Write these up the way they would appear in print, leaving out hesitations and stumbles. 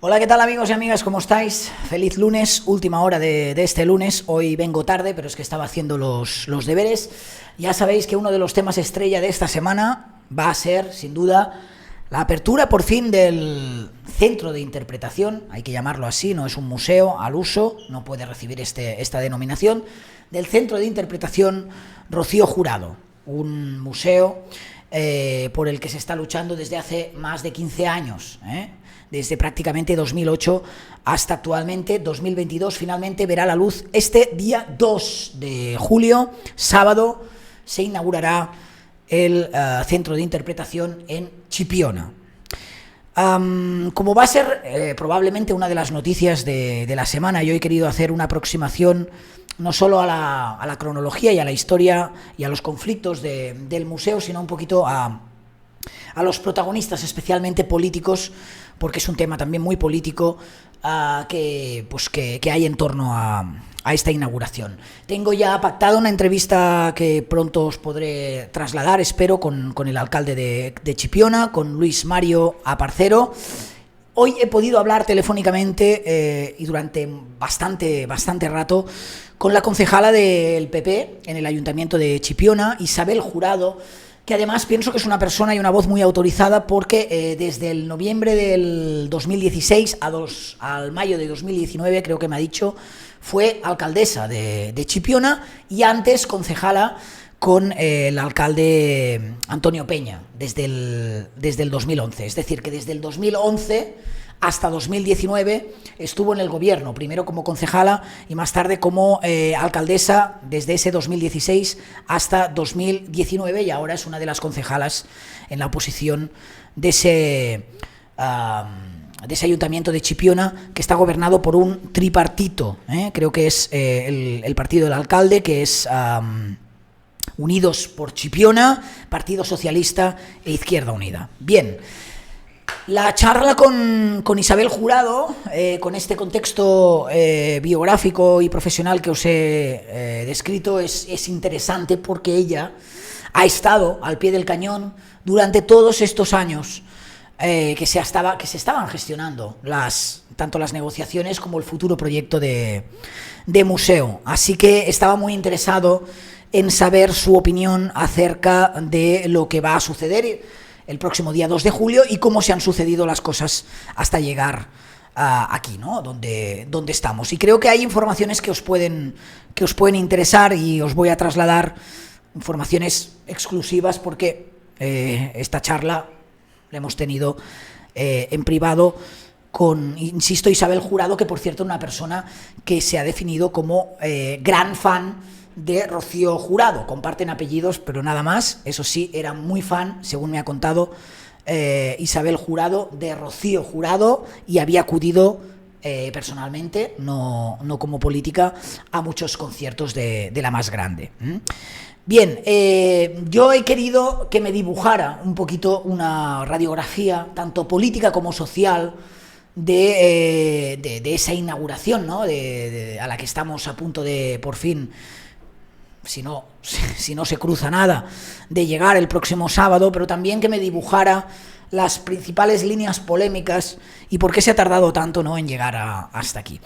Hola, ¿qué tal amigos y amigas? ¿Cómo estáis? Feliz lunes, última hora de este lunes. Hoy vengo tarde, pero es que estaba haciendo los deberes. Ya sabéis que uno de los temas estrella de esta semana va a ser, sin duda, la apertura por fin del centro de interpretación, hay que llamarlo así, no es un museo al uso, no puede recibir esta denominación, del centro de interpretación Rocío Jurado, un museo por el que se está luchando desde hace más de 15 años, desde prácticamente 2008 hasta actualmente 2022, finalmente verá la luz este día 2 de julio, sábado, se inaugurará el centro de interpretación en Chipiona. Como va a ser probablemente una de las noticias de la semana, yo he querido hacer una aproximación no solo a la cronología y a la historia y a los conflictos del museo, sino un poquito a los protagonistas, especialmente políticos, porque es un tema también muy político que hay en torno a esta inauguración. Tengo ya pactada una entrevista que pronto os podré trasladar, espero, con el alcalde de Chipiona, con Luis Mario Aparcero. Hoy he podido hablar telefónicamente y durante bastante rato con la concejala del PP en el Ayuntamiento de Chipiona, Isabel Jurado, que además pienso que es una persona y una voz muy autorizada porque desde el noviembre del 2016 al mayo de 2019, creo que me ha dicho, fue alcaldesa de Chipiona y antes concejala con el alcalde Antonio Peña desde el 2011. Es decir, que desde el 2011 hasta 2019 estuvo en el gobierno, primero como concejala y más tarde como alcaldesa desde ese 2016 hasta 2019 y ahora es una de las concejalas en la oposición de ese ayuntamiento de Chipiona, que está gobernado por un tripartito, creo que es el partido del alcalde, que es Unidos por Chipiona, Partido Socialista e Izquierda Unida. Bien, la charla con Isabel Jurado, con este contexto biográfico y profesional que os he descrito, es interesante porque ella ha estado al pie del cañón durante todos estos años que se estaban gestionando tanto las negociaciones como el futuro proyecto de museo. Así que estaba muy interesado en saber su opinión acerca de lo que va a suceder el próximo día 2 de julio y cómo se han sucedido las cosas hasta llegar aquí, ¿no? Donde estamos. Y creo que hay informaciones que os pueden interesar y os voy a trasladar informaciones exclusivas porque esta charla la hemos tenido en privado con, insisto, Isabel Jurado, que por cierto es una persona que se ha definido como gran fan de Rocío Jurado. Comparten apellidos, pero nada más. Eso sí, era muy fan, según me ha contado Isabel Jurado, de Rocío Jurado y había acudido personalmente, no como política, a muchos conciertos de la más grande. Bien, yo he querido que me dibujara un poquito una radiografía, tanto política como social, de esa inauguración, ¿no? A la que estamos a punto de, por fin, si no se cruza nada, de llegar el próximo sábado, pero también que me dibujara las principales líneas polémicas y por qué se ha tardado tanto, ¿no?, en llegar hasta aquí.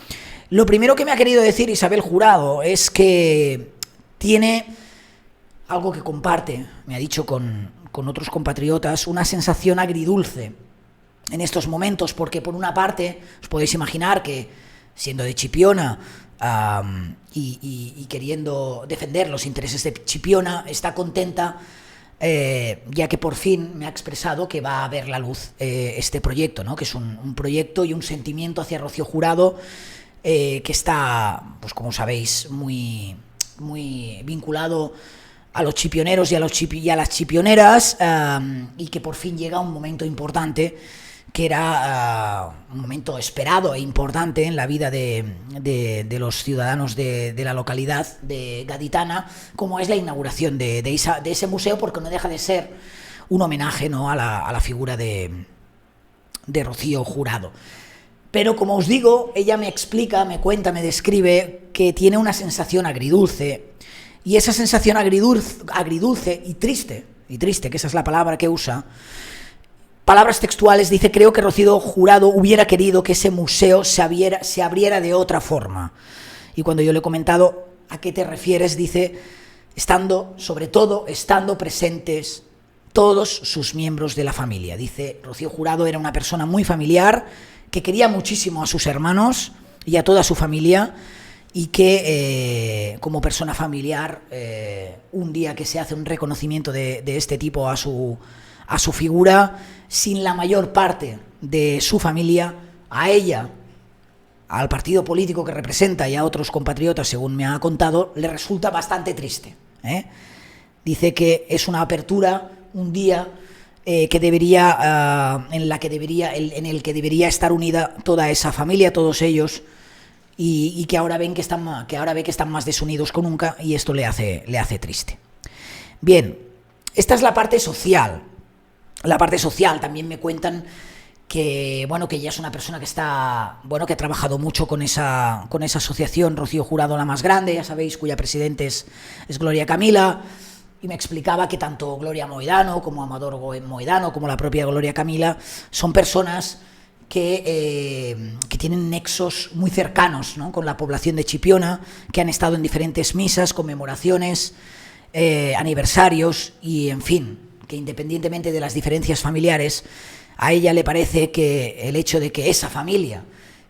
Lo primero que me ha querido decir Isabel Jurado es que tiene algo que comparte, me ha dicho con otros compatriotas, una sensación agridulce en estos momentos, porque por una parte os podéis imaginar que, siendo de Chipiona y queriendo defender los intereses de Chipiona, está contenta ya que por fin me ha expresado que va a ver la luz este proyecto, ¿no?, que es un proyecto y un sentimiento hacia Rocío Jurado que está, pues como sabéis, muy vinculado a los chipioneros y a las chipioneras, y que por fin llega un momento importante, que era un momento esperado e importante en la vida de los ciudadanos de la localidad de Gaditana, como es la inauguración de ese museo, porque no deja de ser un homenaje, ¿no?, a la figura de Rocío Jurado. Pero como os digo, ella me explica, me cuenta, me describe que tiene una sensación agridulce, y esa sensación agridulce y triste, que esa es la palabra que usa, Palabras textuales, dice: creo que Rocío Jurado hubiera querido que ese museo se abriera de otra forma. Y cuando yo le he comentado a qué te refieres, dice: sobre todo, estando presentes todos sus miembros de la familia. Dice: Rocío Jurado era una persona muy familiar, que quería muchísimo a sus hermanos y a toda su familia, y que como persona familiar, un día que se hace un reconocimiento de este tipo a su figura, sin la mayor parte de su familia, a ella, al partido político que representa y a otros compatriotas, según me ha contado, le resulta bastante triste. Dice que es una apertura, un día que debería, en el que debería estar unida toda esa familia, todos ellos, y que ahora ve que están más desunidos que nunca, y esto le hace triste. Bien, esta es la parte social. La parte social también me cuentan que, bueno, que ella es una persona que está, bueno, que ha trabajado mucho con esa asociación Rocío Jurado, la más grande, ya sabéis, cuya presidente es Gloria Camila, y me explicaba que tanto Gloria Moedano como Amador Moedano como la propia Gloria Camila son personas que tienen nexos muy cercanos, ¿no?, con la población de Chipiona, que han estado en diferentes misas, conmemoraciones, aniversarios, y en fin, que independientemente de las diferencias familiares, a ella le parece que el hecho de que esa familia,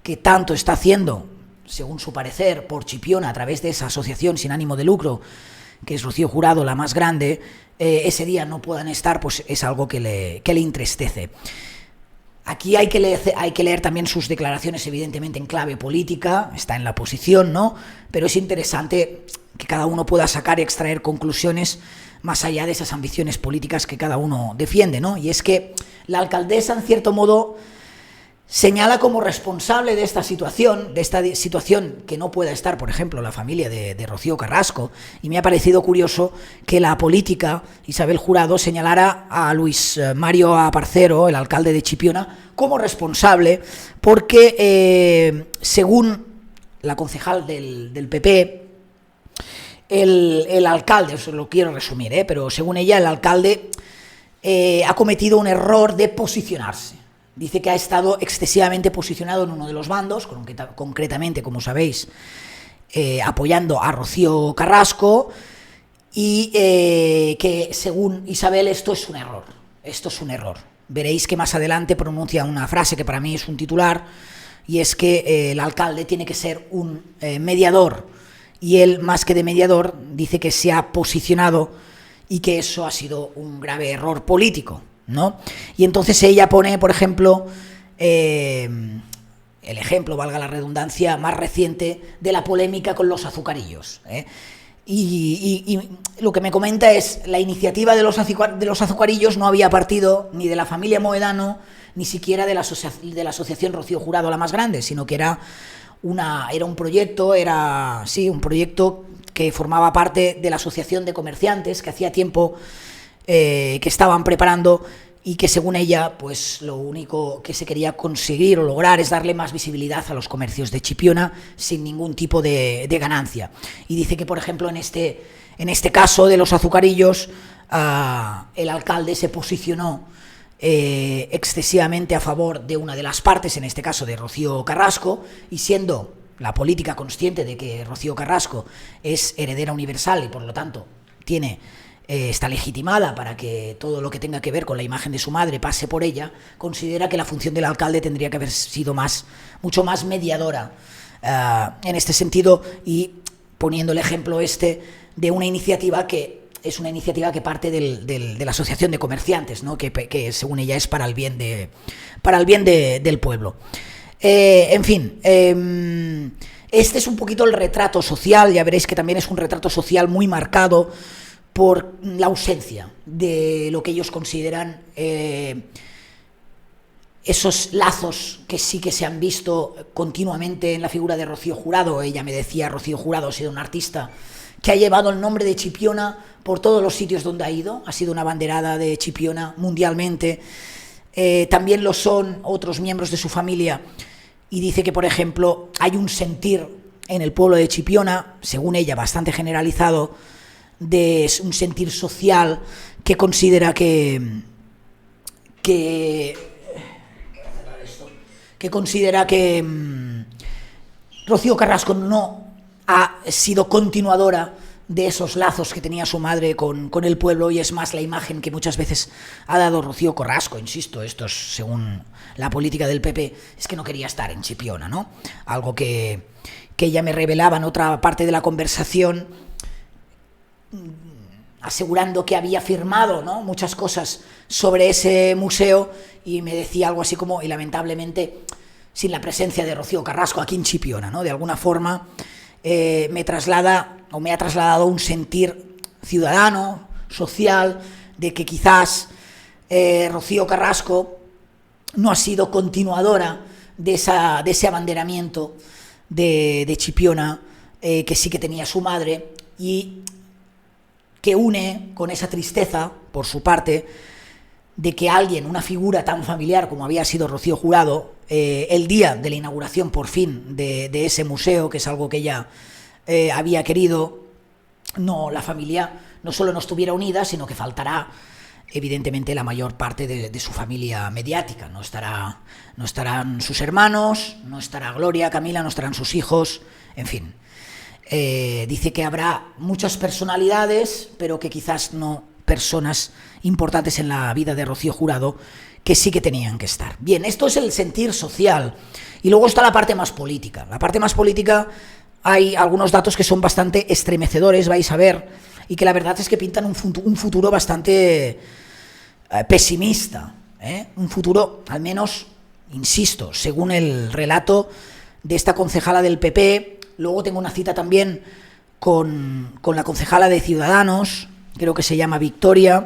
que tanto está haciendo, según su parecer, por Chipiona a través de esa asociación sin ánimo de lucro, que es Rocío Jurado, la más grande, ese día no puedan estar, pues es algo que le entristece. Aquí hay que leer también sus declaraciones, evidentemente en clave política, está en la oposición, ¿no? Pero es interesante que cada uno pueda sacar y extraer conclusiones más allá de esas ambiciones políticas que cada uno defiende, ¿no? Y es que la alcaldesa, en cierto modo, señala como responsable de esta situación que no pueda estar, por ejemplo, la familia de Rocío Carrasco, y me ha parecido curioso que la política Isabel Jurado señalara a Luis Mario Aparcero, el alcalde de Chipiona, como responsable, porque según la concejal del PP, el alcalde, os lo quiero resumir, pero según ella, el alcalde ha cometido un error de posicionarse. Dice que ha estado excesivamente posicionado en uno de los bandos, concretamente, como sabéis, apoyando a Rocío Carrasco, y que según Isabel esto es un error. Veréis que más adelante pronuncia una frase que para mí es un titular, y es que el alcalde tiene que ser un mediador, y él, más que de mediador, dice que se ha posicionado y que eso ha sido un grave error político, ¿no? Y entonces ella pone, por ejemplo, el ejemplo, valga la redundancia, más reciente de la polémica con los azucarillos, y lo que me comenta es: la iniciativa de los azucarillos no había partido ni de la familia Moedano, ni siquiera de la asociación Rocío Jurado, la más grande, sino que era un proyecto que formaba parte de la asociación de comerciantes que hacía tiempo que estaban preparando, y que según ella, pues lo único que se quería conseguir o lograr es darle más visibilidad a los comercios de Chipiona sin ningún tipo de ganancia. Y dice que, por ejemplo, en este caso de los azucarillos, el alcalde se posicionó excesivamente a favor de una de las partes, en este caso de Rocío Carrasco, y siendo la política consciente de que Rocío Carrasco es heredera universal y por lo tanto está legitimada para que todo lo que tenga que ver con la imagen de su madre pase por ella, considera que la función del alcalde tendría que haber sido mucho más mediadora en este sentido, y poniendo el ejemplo de una iniciativa que es una iniciativa que parte de la asociación de comerciantes, ¿no?, que según ella es para el bien del pueblo. En fin, este es un poquito el retrato social. Ya veréis que también es un retrato social muy marcado por la ausencia de lo que ellos consideran esos lazos que sí que se han visto continuamente en la figura de Rocío Jurado. Ella me decía: Rocío Jurado ha sido una artista que ha llevado el nombre de Chipiona por todos los sitios donde ha ido, ha sido una abanderada de Chipiona mundialmente. También lo son otros miembros de su familia, y dice que, por ejemplo, hay un sentir en el pueblo de Chipiona, según ella bastante generalizado, de un sentir social que considera que que considera que Rocío Carrasco no ha sido continuadora de esos lazos que tenía su madre con el pueblo, y es más la imagen que muchas veces ha dado Rocío Carrasco, insisto, esto es según la política del PP, es que no quería estar en Chipiona, ¿no? Algo que ella me revelaba en otra parte de la conversación, asegurando que había firmado, ¿no?, muchas cosas sobre ese museo, y me decía algo así como, y lamentablemente sin la presencia de Rocío Carrasco aquí en Chipiona, ¿no?, de alguna forma me ha trasladado un sentir ciudadano, social, de que quizás Rocío Carrasco no ha sido continuadora de ese abanderamiento de Chipiona que sí que tenía su madre, y que une con esa tristeza, por su parte, de que alguien, una figura tan familiar como había sido Rocío Jurado, el día de la inauguración, por fin, de ese museo, que es algo que ella había querido, la familia no solo no estuviera unida, sino que faltará, evidentemente, la mayor parte de su familia mediática. No estarán sus hermanos, no estará Gloria, Camila, no estarán sus hijos, en fin. Dice que habrá muchas personalidades, pero que quizás no personas importantes en la vida de Rocío Jurado, que sí que tenían que estar. Bien, esto es el sentir social. Y luego está la parte más política. La parte más política, hay algunos datos que son bastante estremecedores, vais a ver, y que la verdad es que pintan un futuro bastante pesimista, un futuro, al menos, insisto, según el relato de esta concejala del PP. Luego tengo una cita también con la concejala de Ciudadanos, creo que se llama Virginia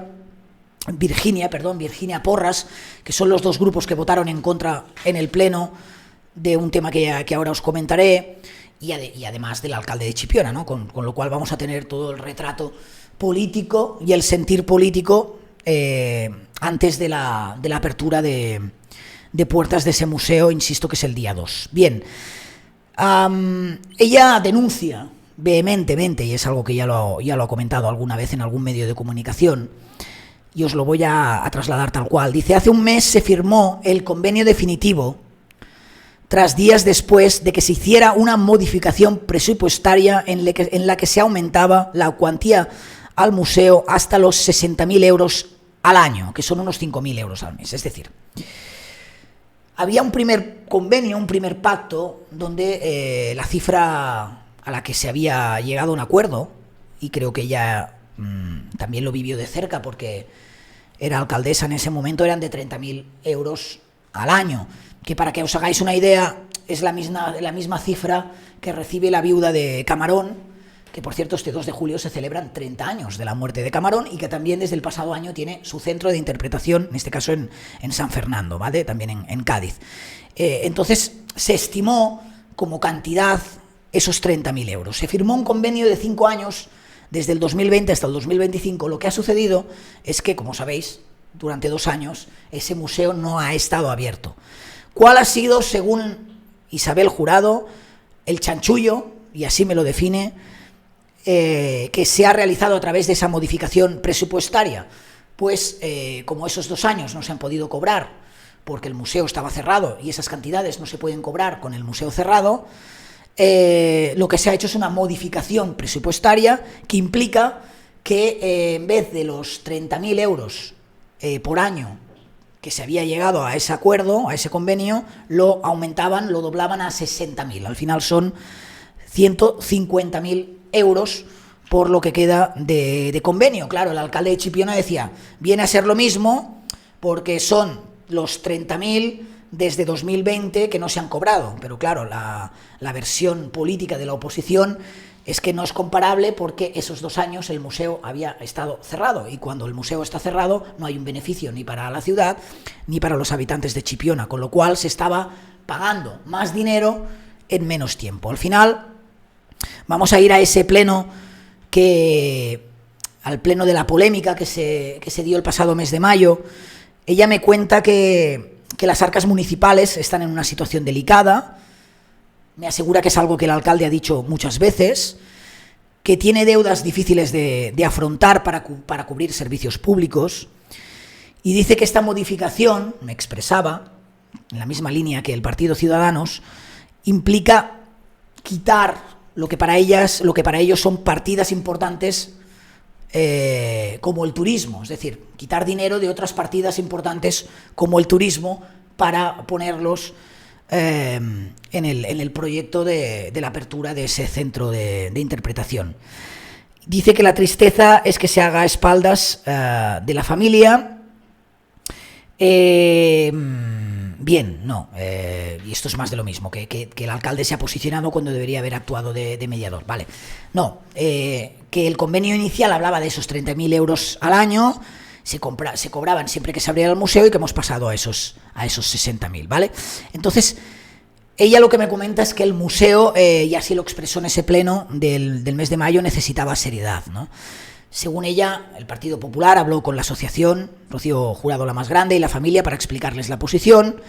Porras, que son los dos grupos que votaron en contra en el pleno de un tema que ahora os comentaré, y además del alcalde de Chipiona, ¿no? Con lo cual vamos a tener todo el retrato político y el sentir político antes de la apertura de puertas de ese museo, insisto que es el día 2. Bien, ella denuncia vehementemente, y es algo que ya lo ha comentado alguna vez en algún medio de comunicación, y os lo voy a trasladar tal cual. Dice: hace un mes se firmó el convenio definitivo, tras días después de que se hiciera una modificación presupuestaria en la que se aumentaba la cuantía al museo hasta los 60.000 euros al año, que son unos 5.000 euros al mes. Es decir, había un primer convenio, un primer pacto, donde la cifra a la que se había llegado a un acuerdo, y creo que ella también lo vivió de cerca porque era alcaldesa en ese momento, eran de 30.000 euros al año, que para que os hagáis una idea es la misma cifra que recibe la viuda de Camarón, que por cierto este 2 de julio se celebran 30 años de la muerte de Camarón, y que también desde el pasado año tiene su centro de interpretación, en este caso en San Fernando, ¿vale?, también en Cádiz. Entonces se estimó como cantidad esos 30.000 euros. Se firmó un convenio de 5 años, desde el 2020 hasta el 2025. Lo que ha sucedido es que, como sabéis, durante 2 años ese museo no ha estado abierto. ¿Cuál ha sido, según Isabel Jurado, el chanchullo, y así me lo define, que se ha realizado a través de esa modificación presupuestaria? Pues como esos 2 años no se han podido cobrar porque el museo estaba cerrado, y esas cantidades no se pueden cobrar con el museo cerrado, lo que se ha hecho es una modificación presupuestaria que implica que en vez de los 30.000 euros por año que se había llegado a ese acuerdo, a ese convenio, lo doblaban a 60.000. Al final son 150.000 euros por lo que queda de convenio. Claro, el alcalde de Chipiona decía, viene a ser lo mismo porque son los 30.000 desde 2020 que no se han cobrado, pero claro, la versión política de la oposición es que no es comparable porque esos 2 años el museo había estado cerrado, y cuando el museo está cerrado no hay un beneficio ni para la ciudad ni para los habitantes de Chipiona, con lo cual se estaba pagando más dinero en menos tiempo. Al final vamos a ir a ese pleno, al pleno de la polémica que se dio el pasado mes de mayo. Ella me cuenta que las arcas municipales están en una situación delicada. Me asegura que es algo que el alcalde ha dicho muchas veces, que tiene deudas difíciles de afrontar para cubrir servicios públicos, Y dice que esta modificación, me expresaba, en la misma línea que el Partido Ciudadanos, implica quitar lo que para ellos son partidas importantes como el turismo, es decir, quitar dinero de otras partidas importantes como el turismo para ponerlos en el proyecto de la apertura de ese centro de interpretación. Dice que la tristeza es que se haga a espaldas de la familia. Bien, no, y esto es más de lo mismo, que el alcalde se ha posicionado cuando debería haber actuado de mediador, vale. No, que el convenio inicial hablaba de esos 30.000 euros al año, se cobraban siempre que se abriera el museo y que hemos pasado a esos 60.000, ¿vale? Entonces, ella lo que me comenta es que el museo, y así lo expresó en ese pleno del mes de mayo, necesitaba seriedad, ¿no? Según ella, el Partido Popular habló con la asociación Rocío Jurado la más grande y la familia para explicarles la posición.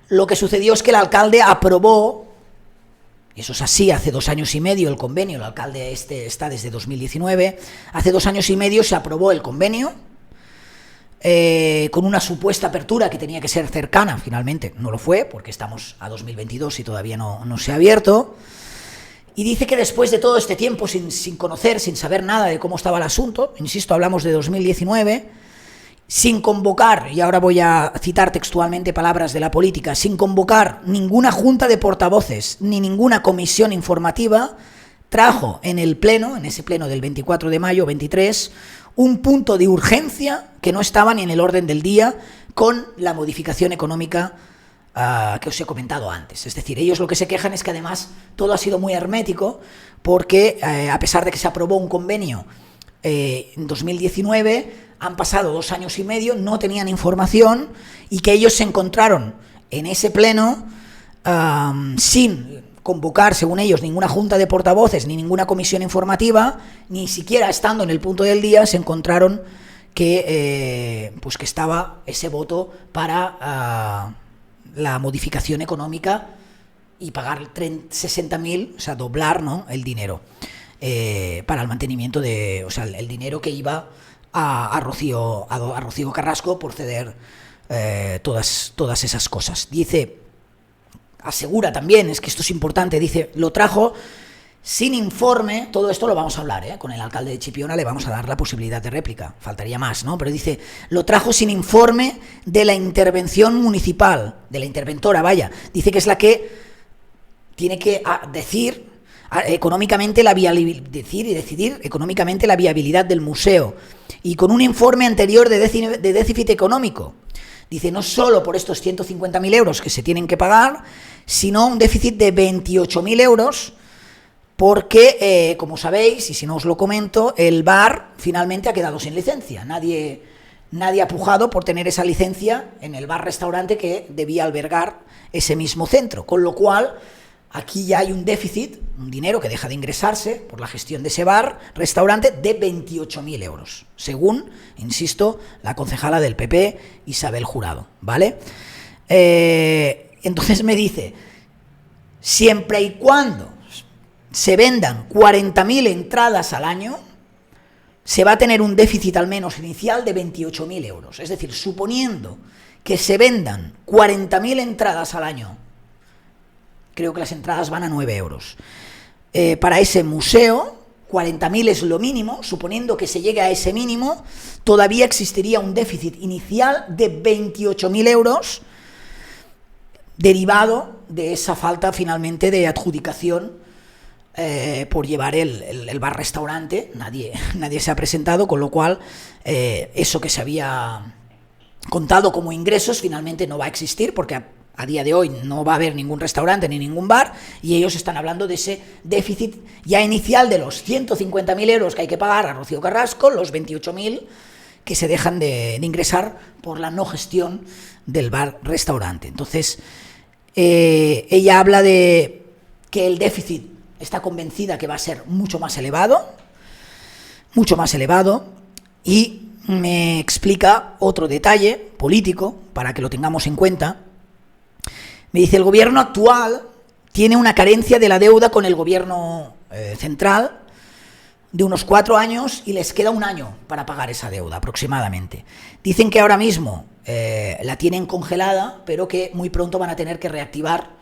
Lo que sucedió es que el alcalde aprobó, y eso es así, hace 2 años y medio el convenio, el alcalde está desde 2019, hace 2 años y medio se aprobó el convenio con una supuesta apertura que tenía que ser cercana, finalmente no lo fue, porque estamos a 2022 y todavía no se ha abierto. Y dice que después de todo este tiempo, sin conocer, sin saber nada de cómo estaba el asunto, insisto, hablamos de 2019, sin convocar, y ahora voy a citar textualmente palabras de la política, sin convocar ninguna junta de portavoces ni ninguna comisión informativa, trajo en ese pleno del 24 de mayo, 23, un punto de urgencia que no estaba ni en el orden del día con la modificación económica que os he comentado antes. Es decir, ellos lo que se quejan es que además todo ha sido muy hermético porque a pesar de que se aprobó un convenio en 2019, han pasado 2 años y medio, no tenían información y que ellos se encontraron en ese pleno sin convocar, según ellos, ninguna junta de portavoces ni ninguna comisión informativa, ni siquiera estando en el punto del día, se encontraron que estaba ese voto para la modificación económica y pagar 60.000, o sea, doblar, ¿no?, el dinero para el mantenimiento el dinero que iba a Rocío Carrasco por ceder todas esas cosas. Asegura también, es que esto es importante, dice, lo trajo sin informe, todo esto lo vamos a hablar, con el alcalde de Chipiona le vamos a dar la posibilidad de réplica, faltaría más, ¿no? Pero dice, lo trajo sin informe de la intervención municipal, de la interventora, vaya, dice que es la que tiene que decidir económicamente económicamente la viabilidad del museo, y con un informe anterior de déficit económico. Dice, no solo por estos 150.000 euros que se tienen que pagar, sino un déficit de 28.000 euros, porque, como sabéis, y si no os lo comento, el bar finalmente ha quedado sin licencia. Nadie ha pujado por tener esa licencia en el bar-restaurante que debía albergar ese mismo centro, con lo cual aquí ya hay un déficit, un dinero que deja de ingresarse por la gestión de ese bar-restaurante de 28.000 euros, según, insisto, la concejala del PP, Isabel Jurado, ¿vale? Entonces me dice, siempre y cuando se vendan 40.000 entradas al año, se va a tener un déficit al menos inicial de 28.000 euros. Es decir, suponiendo que se vendan 40.000 entradas al año, creo que las entradas van a 9 euros. Para ese museo, 40.000 es lo mínimo, suponiendo que se llegue a ese mínimo, todavía existiría un déficit inicial de 28.000 euros derivado de esa falta finalmente de adjudicación por llevar el bar-restaurante. Nadie se ha presentado, con lo cual eso que se había contado como ingresos finalmente no va a existir, porque a día de hoy no va a haber ningún restaurante ni ningún bar, y ellos están hablando de ese déficit ya inicial de los 150.000 euros que hay que pagar a Rocío Carrasco, los 28.000 que se dejan de ingresar por la no gestión del bar-restaurante. Entonces, ella habla de que el déficit está convencida que va a ser mucho más elevado, y me explica otro detalle político para que lo tengamos en cuenta. Me dice, el gobierno actual tiene una carencia de la deuda con el gobierno central de unos 4 años y les queda un año para pagar esa deuda aproximadamente. Dicen que ahora mismo la tienen congelada, pero que muy pronto van a tener que reactivar,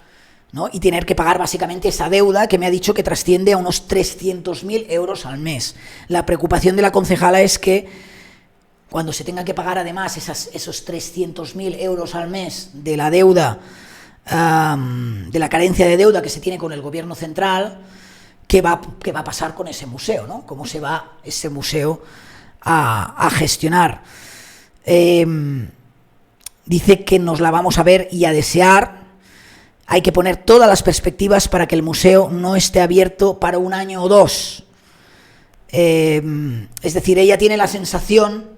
¿no? Y tener que pagar básicamente esa deuda que me ha dicho que trasciende a unos 300.000 euros al mes. La preocupación de la concejala es que cuando se tenga que pagar además esos 300.000 euros al mes de la deuda, de la carencia de deuda que se tiene con el gobierno central, ¿qué va a pasar con ese museo, ¿no? ¿Cómo se va ese museo a gestionar? Dice que nos la vamos a ver y a desear. Hay que poner todas las perspectivas para que el museo no esté abierto para un año o dos. Es decir, ella tiene la sensación,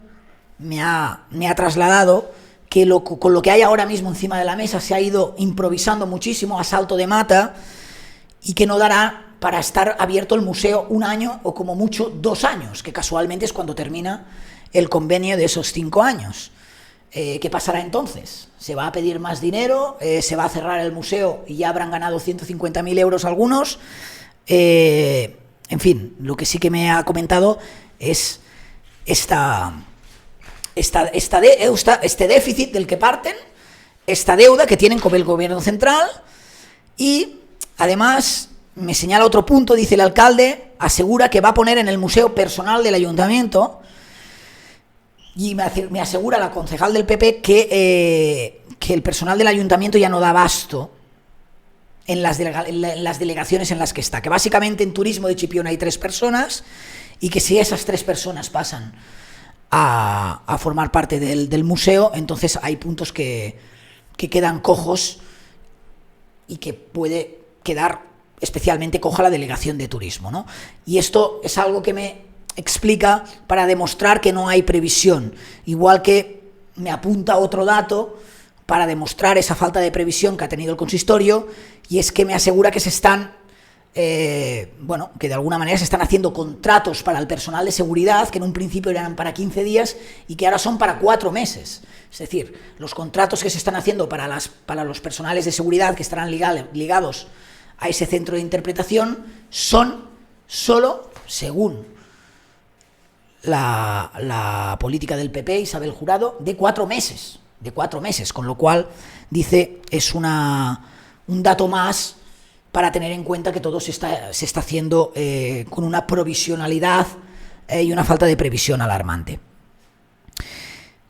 me ha trasladado, que con lo que hay ahora mismo encima de la mesa se ha ido improvisando muchísimo a salto de mata y que no dará para estar abierto el museo un año o como mucho 2 años, que casualmente es cuando termina el convenio de esos 5 años. ¿Qué pasará entonces? ¿Se va a pedir más dinero? ¿Se va a cerrar el museo y ya habrán ganado 150.000 euros algunos? En fin, lo que sí que me ha comentado es este déficit del que parten, esta deuda que tienen con el gobierno central, y además me señala otro punto. Dice: el alcalde asegura que va a poner en el museo personal del ayuntamiento, y me asegura la concejal del PP que el personal del ayuntamiento ya no da abasto en las delegaciones en las que está, que básicamente en turismo de Chipiona hay 3 personas, y que si esas 3 personas pasan a formar parte del museo, entonces hay puntos que quedan cojos y que puede quedar especialmente coja la delegación de turismo, ¿no? Y esto es algo que me explica para demostrar que no hay previsión, igual que me apunta otro dato para demostrar esa falta de previsión que ha tenido el consistorio, y es que me asegura que se están que de alguna manera se están haciendo contratos para el personal de seguridad que en un principio eran para 15 días y que ahora son para 4 meses. Es decir, los contratos que se están haciendo para los personales de seguridad que estarán ligados a ese centro de interpretación son solo, según la política del PP, Isabel Jurado, de 4 meses, con lo cual, dice, es un dato más para tener en cuenta que todo se está haciendo con una provisionalidad y una falta de previsión alarmante.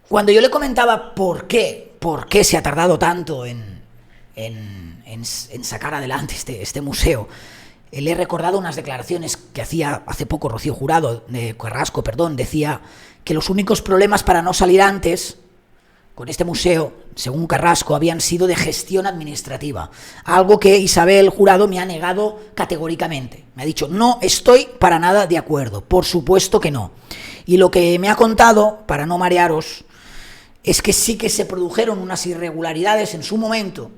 Cuando yo le comentaba por qué se ha tardado tanto en sacar adelante este museo, le he recordado unas declaraciones que hacía hace poco Rocío Carrasco, decía que los únicos problemas para no salir antes con este museo, según Carrasco, habían sido de gestión administrativa, algo que Isabel Jurado me ha negado categóricamente. Me ha dicho: no estoy para nada de acuerdo, por supuesto que no. Y lo que me ha contado, para no marearos, es que sí que se produjeron unas irregularidades en su momento,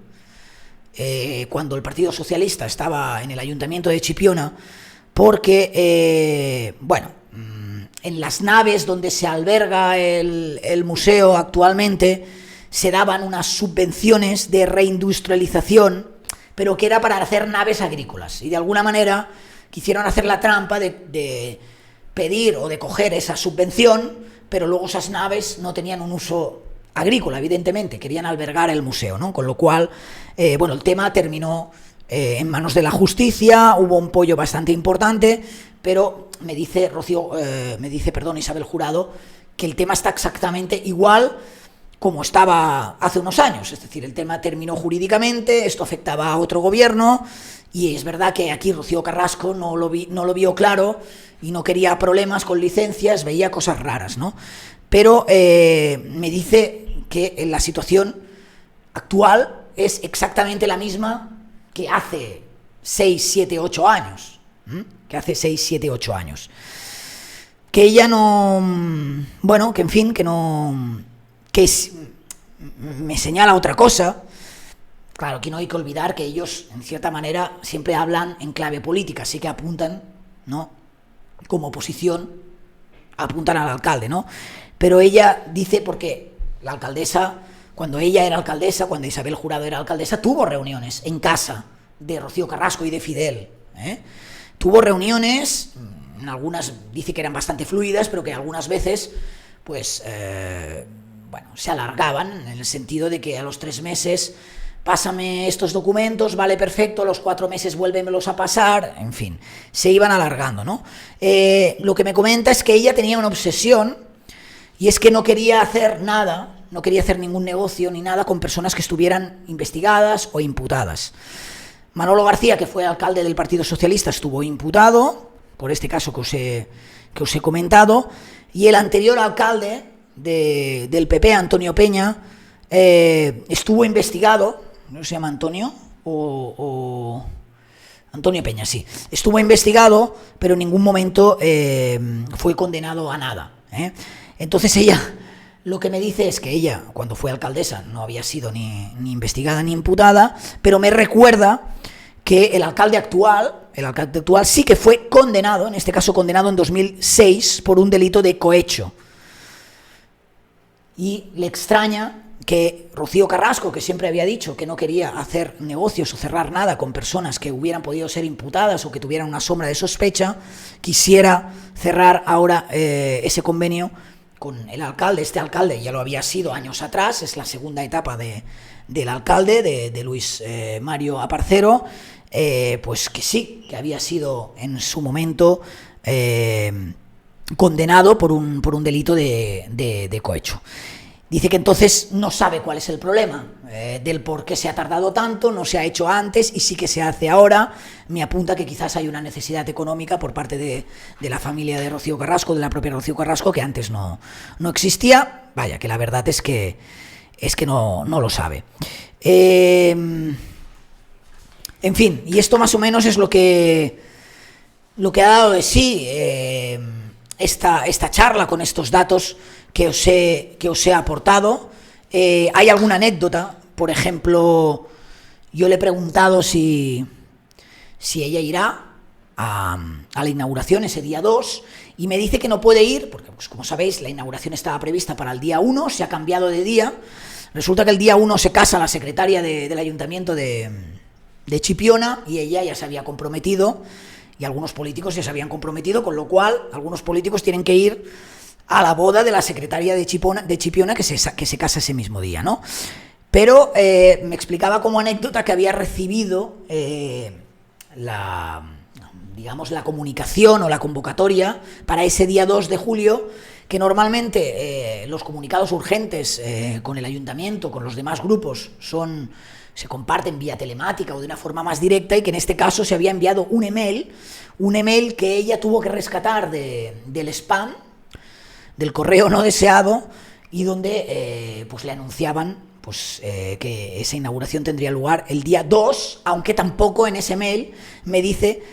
cuando el Partido Socialista estaba en el Ayuntamiento de Chipiona, porque, en las naves donde se alberga el museo actualmente se daban unas subvenciones de reindustrialización, pero que era para hacer naves agrícolas, y de alguna manera quisieron hacer la trampa de pedir o de coger esa subvención, pero luego esas naves no tenían un uso agrícola, evidentemente, querían albergar el museo, ¿no? Con lo cual, el tema terminó en manos de la justicia, hubo un pollo bastante importante, pero me dice Isabel Jurado, que el tema está exactamente igual como estaba hace unos años. Es decir, el tema terminó jurídicamente, esto afectaba a otro gobierno, y es verdad que aquí Rocío Carrasco no lo vio claro y no quería problemas con licencias, veía cosas raras, ¿no? Pero me dice que la situación actual es exactamente la misma que hace 6, 7, 8 años. Que ella no... me señala otra cosa. Claro, que no hay que olvidar que ellos, en cierta manera, siempre hablan en clave política, así que apuntan, ¿no? Como oposición, apuntan al alcalde, ¿no? Pero ella dice, porque la alcaldesa, cuando ella era alcaldesa, cuando Isabel Jurado era alcaldesa, tuvo reuniones en casa de Rocío Carrasco y de Fidel, Tuvo reuniones en algunas dice que eran bastante fluidas, pero que algunas veces pues bueno, se alargaban, en el sentido de que a los 3 meses pásame estos documentos, vale, perfecto, a los 4 meses vuélvemelos a pasar, en fin, se iban alargando, ¿no? Lo que me comenta es que ella tenía una obsesión, y es que no quería hacer nada, no quería hacer ningún negocio ni nada con personas que estuvieran investigadas o imputadas. Manolo García, que fue alcalde del Partido Socialista, estuvo imputado por este caso que os he comentado, y el anterior alcalde del PP, Antonio Peña, estuvo investigado, ¿no se llama Antonio? Antonio Peña, sí. Estuvo investigado, pero en ningún momento fue condenado a nada. Entonces ella, lo que me dice es que ella, cuando fue alcaldesa, no había sido ni investigada ni imputada, pero me recuerda que el alcalde actual sí que fue condenado, en este caso condenado en 2006, por un delito de cohecho. Y le extraña que Rocío Carrasco, que siempre había dicho que no quería hacer negocios o cerrar nada con personas que hubieran podido ser imputadas o que tuvieran una sombra de sospecha, quisiera cerrar ahora ese convenio con el alcalde. Este alcalde ya lo había sido años atrás, es la segunda etapa del alcalde, de Luis Mario Aparcero, pues que sí, que había sido en su momento condenado por un delito de cohecho. Dice que entonces no sabe cuál es el problema, del por qué se ha tardado tanto, no se ha hecho antes y sí que se hace ahora. Me apunta que quizás hay una necesidad económica por parte de la familia de Rocío Carrasco, de la propia Rocío Carrasco, que antes no existía. Vaya, que la verdad es que no lo sabe. En fin, y esto más o menos es lo que ha dado de sí esta charla con estos datos que os he aportado. Hay alguna anécdota, por ejemplo, yo le he preguntado si ella irá a la inauguración ese día 2, y me dice que no puede ir, porque pues, como sabéis, la inauguración estaba prevista para el día 1, se ha cambiado de día. Resulta que el día 1 se casa la secretaria del ayuntamiento de Chipiona, y ella ya se había comprometido, y algunos políticos ya se habían comprometido, con lo cual algunos políticos tienen que ir a la boda de la secretaria de Chipiona que se casa ese mismo día, ¿no? Pero me explicaba como anécdota que había recibido la comunicación o la convocatoria para ese día 2 de julio, que normalmente los comunicados urgentes con el ayuntamiento, con los demás grupos, se comparten vía telemática o de una forma más directa, y que en este caso se había enviado un email que ella tuvo que rescatar del spam, del correo no deseado, y donde pues le anunciaban pues que esa inauguración tendría lugar el día 2, aunque tampoco en ese mail me dice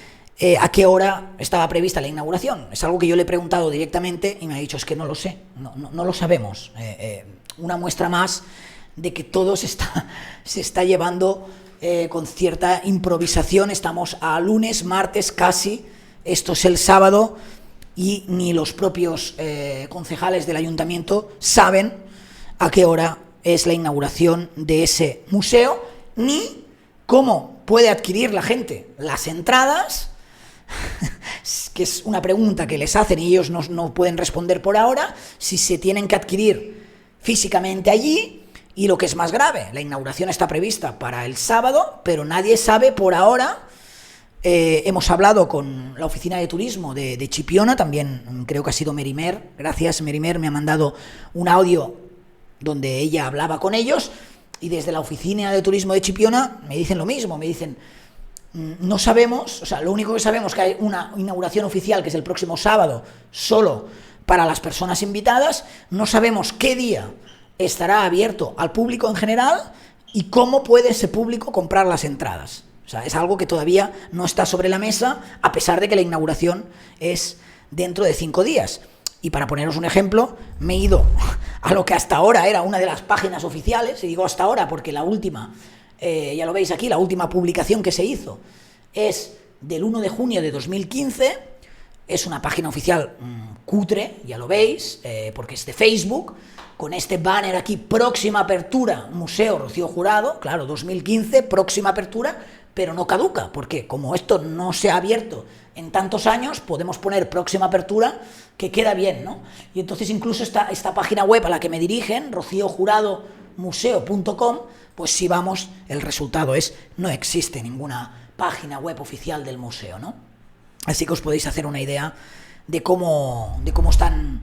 a qué hora estaba prevista la inauguración. Es algo que yo le he preguntado directamente y me ha dicho, es que no lo sé, no lo sabemos. Una muestra más de que todo se está llevando con cierta improvisación. Estamos a lunes, martes casi, esto es el sábado, y ni los propios concejales del ayuntamiento saben a qué hora es la inauguración de ese museo, ni cómo puede adquirir la gente las entradas, que es una pregunta que les hacen y ellos no pueden responder por ahora, si se tienen que adquirir físicamente allí. Y lo que es más grave, la inauguración está prevista para el sábado, pero nadie sabe por ahora. Hemos hablado con la oficina de turismo de Chipiona, también creo que ha sido Merimer. Gracias, Merimer, me ha mandado un audio donde ella hablaba con ellos, y desde la oficina de turismo de Chipiona me dicen lo mismo, me dicen, no sabemos, o sea, lo único que sabemos es que hay una inauguración oficial que es el próximo sábado, solo para las personas invitadas. No sabemos qué día estará abierto al público en general y cómo puede ese público comprar las entradas. O sea, es algo que todavía no está sobre la mesa, a pesar de que la inauguración es dentro de 5 días. Y para poneros un ejemplo, me he ido a lo que hasta ahora era una de las páginas oficiales, y digo hasta ahora porque la última, ya lo veis aquí, la última publicación que se hizo es del 1 de junio de 2015, es una página oficial cutre, ya lo veis, porque es de Facebook, con este banner aquí, próxima apertura, Museo Rocío Jurado, claro, 2015, próxima apertura, pero no caduca, porque como esto no se ha abierto en tantos años, podemos poner próxima apertura, que queda bien, ¿no? Y entonces incluso esta página web a la que me dirigen, rociojuradomuseo.com, pues si vamos, el resultado es, no existe ninguna página web oficial del museo, ¿no? Así que os podéis hacer una idea de cómo están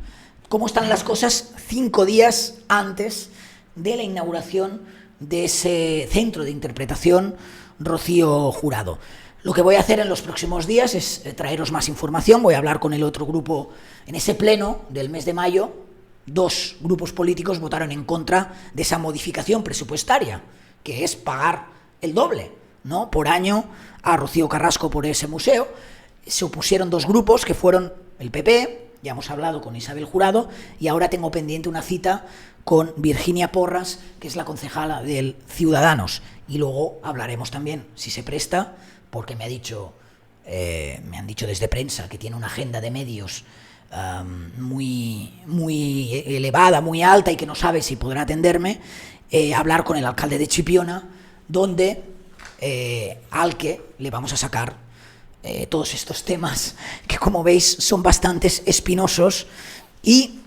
las cosas 5 días antes de la inauguración de ese centro de interpretación Rocío Jurado. Lo que voy a hacer en los próximos días es traeros más información. Voy a hablar con el otro grupo en ese pleno del mes de mayo. 2 grupos políticos votaron en contra de esa modificación presupuestaria, que es pagar el doble, ¿no?, por año a Rocío Carrasco por ese museo. Se opusieron 2 grupos, que fueron el PP, ya hemos hablado con Isabel Jurado, y ahora tengo pendiente una cita con Virginia Porras, que es la concejala del Ciudadanos. Y luego hablaremos también, si se presta, porque me han dicho desde prensa que tiene una agenda de medios muy elevada, muy alta, y que no sabe si podrá atenderme, hablar con el alcalde de Chipiona, donde al que le vamos a sacar todos estos temas que, como veis, son bastante espinosos, y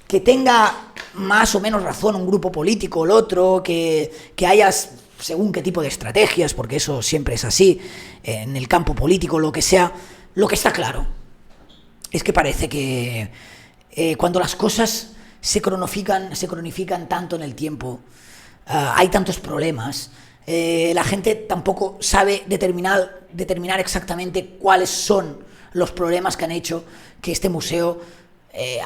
que tenga más o menos razón un grupo político o el otro, que haya según qué tipo de estrategias, porque eso siempre es así, en el campo político, lo que sea. Lo que está claro es que parece que cuando las cosas se cronifican tanto en el tiempo, hay tantos problemas, la gente tampoco sabe determinar exactamente cuáles son los problemas que han hecho que este museo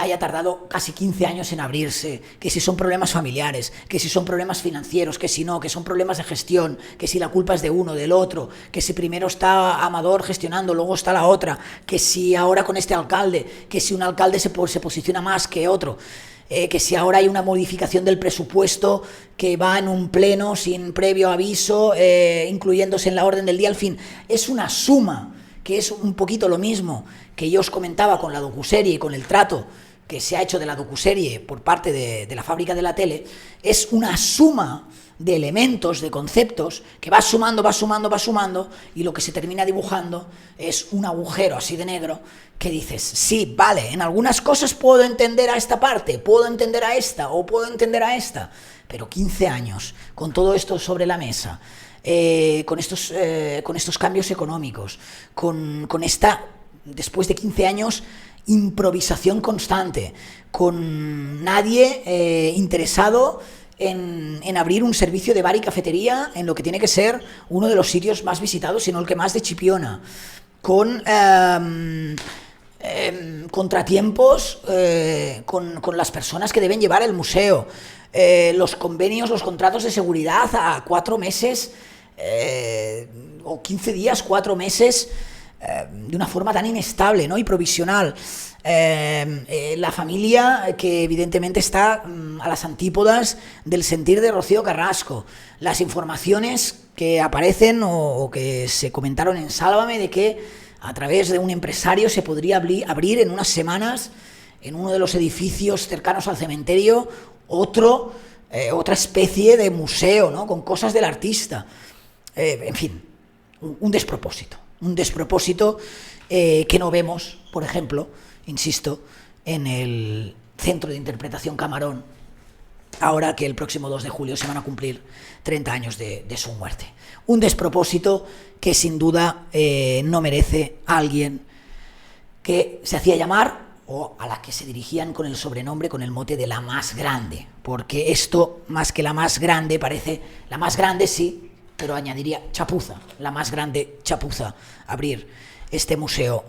haya tardado casi 15 años en abrirse, que si son problemas familiares, que si son problemas financieros, que si no, que son problemas de gestión, que si la culpa es de uno, del otro, que si primero está Amador gestionando, luego está la otra, que si ahora con este alcalde, que si un alcalde se posiciona más que otro, que si ahora hay una modificación del presupuesto que va en un pleno sin previo aviso, incluyéndose en la orden del día. Al fin, es una suma, que es un poquito lo mismo que yo os comentaba con la docuserie y con el trato que se ha hecho de la docuserie por parte de la Fábrica de la Tele. Es una suma de elementos, de conceptos, que va sumando, y lo que se termina dibujando es un agujero así de negro que dices, sí, vale, en algunas cosas puedo entender a esta parte, puedo entender a esta, o puedo entender a esta, pero 15 años con todo esto sobre la mesa, con estos cambios económicos, con esta, después de 15 años, improvisación constante, con nadie interesado en abrir un servicio de bar y cafetería en lo que tiene que ser uno de los sitios más visitados, sino el que más, de Chipiona, con contratiempos con las personas que deben llevar el museo, los convenios, los contratos de seguridad a 4 meses o 15 días, 4 meses, de una forma tan inestable, ¿no?, y provisional. La familia que evidentemente está a las antípodas del sentir de Rocío Carrasco, las informaciones que aparecen o que se comentaron en Sálvame de que a través de un empresario se podría abrir en unas semanas en uno de los edificios cercanos al cementerio otra especie de museo, ¿no?, con cosas del artista. En fin, un despropósito que no vemos, por ejemplo, insisto, en el Centro de Interpretación Camarón, ahora que el próximo 2 de julio se van a cumplir 30 años de su muerte. Un despropósito que sin duda no merece a alguien que se hacía llamar, o a la que se dirigían con el sobrenombre, con el mote de la más grande, porque esto, más que la más grande, parece la más grande, sí, pero añadiría chapuza, la más grande chapuza, abrir este museo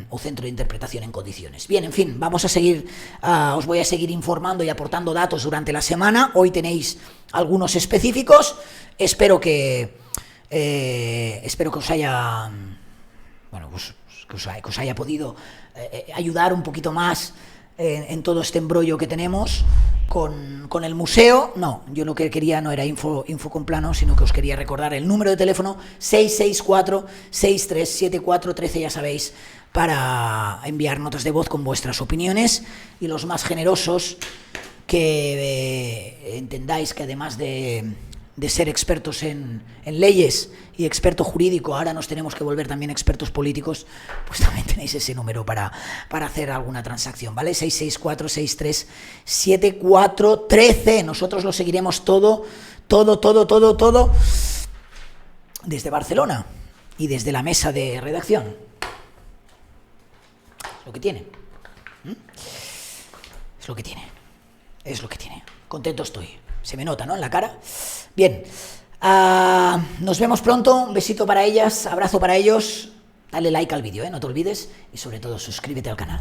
o centro de interpretación en condiciones. Bien, en fin, vamos a seguir, os voy a seguir informando y aportando datos durante la semana. Hoy tenéis algunos específicos. Espero que os haya, bueno, pues, que os haya podido ayudar un poquito más en todo este embrollo que tenemos con el museo. No, yo lo que quería no era info con plano, sino que os quería recordar el número de teléfono 664-637413, ya sabéis, para enviar notas de voz con vuestras opiniones, y los más generosos que entendáis que además de de ser expertos en leyes y experto jurídico, ahora nos tenemos que volver también expertos políticos, pues también tenéis ese número para hacer alguna transacción, ¿vale? 664-63-7413. Nosotros lo seguiremos todo desde Barcelona y desde la mesa de redacción. Es lo que tiene. Es lo que tiene. Es lo que tiene. Contento estoy. Se me nota, ¿no? En la cara. Bien. Nos vemos pronto. Un besito para ellas. Abrazo para ellos. Dale like al vídeo, no te olvides. Y sobre todo, suscríbete al canal.